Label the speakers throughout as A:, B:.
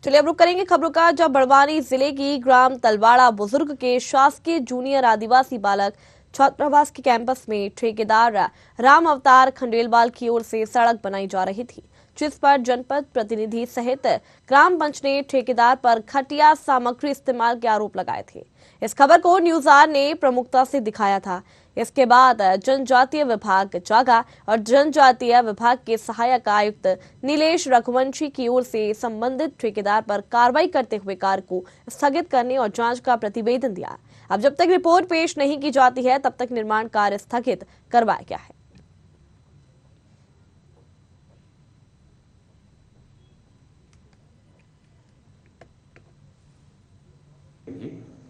A: चलिए अब रुक करेंगे खबरों का। जब बड़वानी जिले की ग्राम तलवाड़ा बुजुर्ग के शासकीय जूनियर आदिवासी बालक छात्रावास के कैंपस में ठेकेदार राम अवतार खंडेलवाल की ओर से सड़क बनाई जा रही थी, जिस पर जनपद प्रतिनिधि सहित ग्राम पंच ने ठेकेदार पर घटिया सामग्री इस्तेमाल के आरोप लगाए थे। इस खबर को न्यूज आर ने प्रमुखता से दिखाया था। इसके बाद जनजातीय विभाग जागा और जनजातीय विभाग के सहायक आयुक्त नीलेश रघुवंशी की ओर से संबंधित ठेकेदार पर कार्रवाई करते हुए कार्य को स्थगित करने और जांच का प्रतिवेदन दिया। अब जब तक रिपोर्ट पेश नहीं की जाती है तब तक निर्माण कार्य स्थगित करवाया गया है।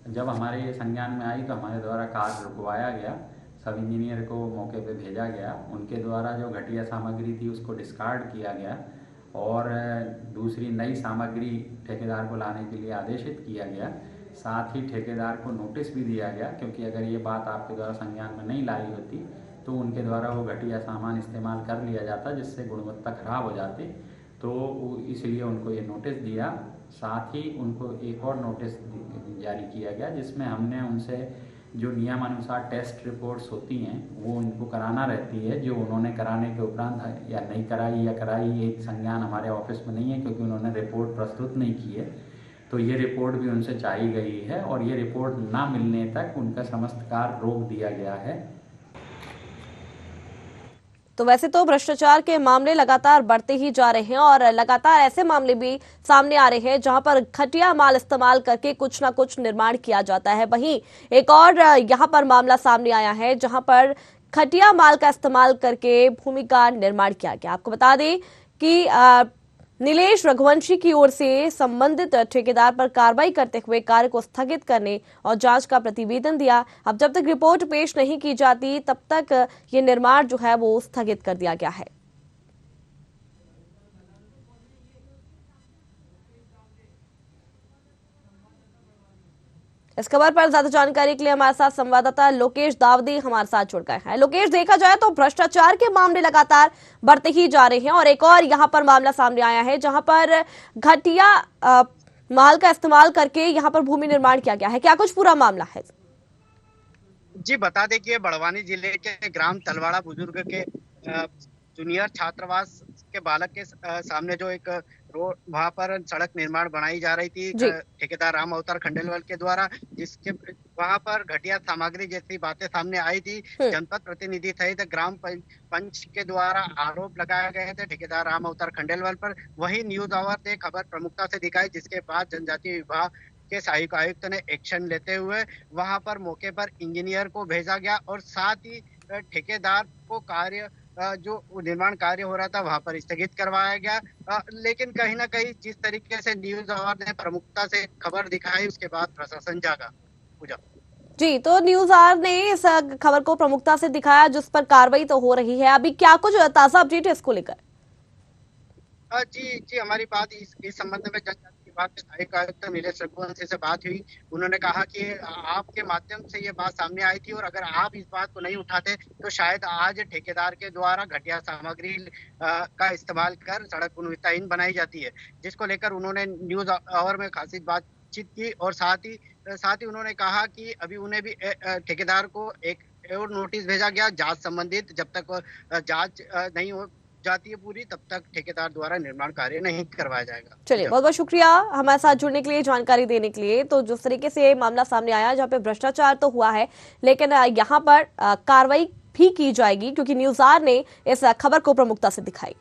B: जब हमारे ये संज्ञान में आई तो हमारे द्वारा कार्य रुकवाया गया, सब इंजीनियर को मौके पे भेजा गया। उनके द्वारा जो घटिया सामग्री थी उसको डिस्कार्ड किया गया और दूसरी नई सामग्री ठेकेदार को लाने के लिए आदेशित किया गया। साथ ही ठेकेदार को नोटिस भी दिया गया, क्योंकि अगर ये बात आपके द्वारा संज्ञान में नहीं लाई होती तो उनके द्वारा वो घटिया सामान इस्तेमाल कर लिया जाता, जिससे गुणवत्ता खराब हो जाती। तो इसलिए उनको ये नोटिस दिया। साथ ही उनको एक और नोटिस जारी किया गया, जिसमें हमने उनसे जो नियमानुसार टेस्ट रिपोर्ट्स होती हैं वो उनको कराना रहती है, जो उन्होंने कराने के उपरांत या नहीं कराई या कराई, ये संज्ञान हमारे ऑफिस में नहीं है, क्योंकि उन्होंने रिपोर्ट प्रस्तुत नहीं की है। तो ये रिपोर्ट भी उनसे चाहिए गई है और ये रिपोर्ट ना मिलने तक उनका समस्त कार्य रोक दिया गया है।
A: तो वैसे तो भ्रष्टाचार के मामले लगातार बढ़ते ही जा रहे हैं और लगातार ऐसे मामले भी सामने आ रहे हैं जहां पर घटिया माल इस्तेमाल करके कुछ ना कुछ निर्माण किया जाता है। वहीं एक और यहां पर मामला सामने आया है जहां पर घटिया माल का इस्तेमाल करके भूमि का निर्माण किया गया। आपको बता दें कि नीलेश रघुवंशी की ओर से संबंधित ठेकेदार पर कार्रवाई करते हुए कार्य को स्थगित करने और जांच का प्रतिवेदन दिया। अब जब तक रिपोर्ट पेश नहीं की जाती तब तक ये निर्माण जो है वो स्थगित कर दिया गया है। इस खबर पर ज्यादा जानकारी के लिए हमारे साथ संवाददाता लोकेश दावदी हमारे साथ जुड़ गए हैं। लोकेश, देखा जाए तो भ्रष्टाचार के मामले लगातार बढ़ते ही जा रहे हैं और एक और यहां पर मामला सामने आया है जहां पर घटिया माल का इस्तेमाल करके यहां पर भूमि निर्माण किया गया है। क्या कुछ पूरा मामला है?
C: जी बता दें कि बड़वानी जिले के ग्राम तलवाड़ा बुजुर्ग के जूनियर छात्रावास के बालक के सामने जो एक रोड वहां पर सड़क निर्माण बनाई जा रही थी ठेकेदार राम अवतार खंडेलवाल के द्वारा, जिसके वहां पर घटिया सामग्री जैसी बातें सामने आई थी। जनपद प्रतिनिधि सहित ग्राम पंच के द्वारा आरोप लगाए गए थे ठेकेदार राम अवतार खंडेलवाल पर। वही न्यूज आवर ने खबर प्रमुखता से दिखाई, जिसके बाद जनजातीय विभाग के सहायक आयुक्त ने एक्शन लेते हुए वहां पर मौके पर इंजीनियर को भेजा गया और साथ ही ठेकेदार को कार्य जो निर्माण कार्य हो रहा था वहां पर स्थगित करवाया गया। लेकिन कहीं ना कहीं जिस तरीके से न्यूज आवर ने प्रमुखता से खबर दिखाई उसके बाद प्रशासन जागा। पूजा
A: जी, तो न्यूज आर ने इस खबर को प्रमुखता से दिखाया जिस पर कार्रवाई तो हो रही है। अभी क्या कुछ ताजा अपडेट है इसको लेकर?
C: जी हमारी बात इस संबंध में जनजातीय विभाग के सहायक आयुक्त नीलेश रघुवंशी से बात हुई। उन्होंने कहा कि आपके माध्यम से ये बात सामने आई थी और अगर आप इस बात को नहीं उठाते तो शायद आज ठेकेदार के द्वारा घटिया सामग्री का इस्तेमाल कर सड़क गुणवत्ताहीन बनाई जाती है, जिसको लेकर उन्होंने न्यूज आवर में खासी बातचीत की और साथ ही उन्होंने कहा कि अभी उन्हें भी ठेकेदार को एक और नोटिस भेजा गया जांच संबंधित। जब तक जांच नहीं हो जाती है पूरी तब तक ठेकेदार द्वारा निर्माण कार्य नहीं करवाया जाएगा।
A: चलिए, बहुत बहुत शुक्रिया हमारे साथ जुड़ने के लिए, जानकारी देने के लिए। तो जिस तरीके से मामला सामने आया जहाँ पे भ्रष्टाचार तो हुआ है लेकिन यहाँ पर कार्रवाई भी की जाएगी, क्योंकि न्यूज आर ने इस खबर को प्रमुखता से दिखाई।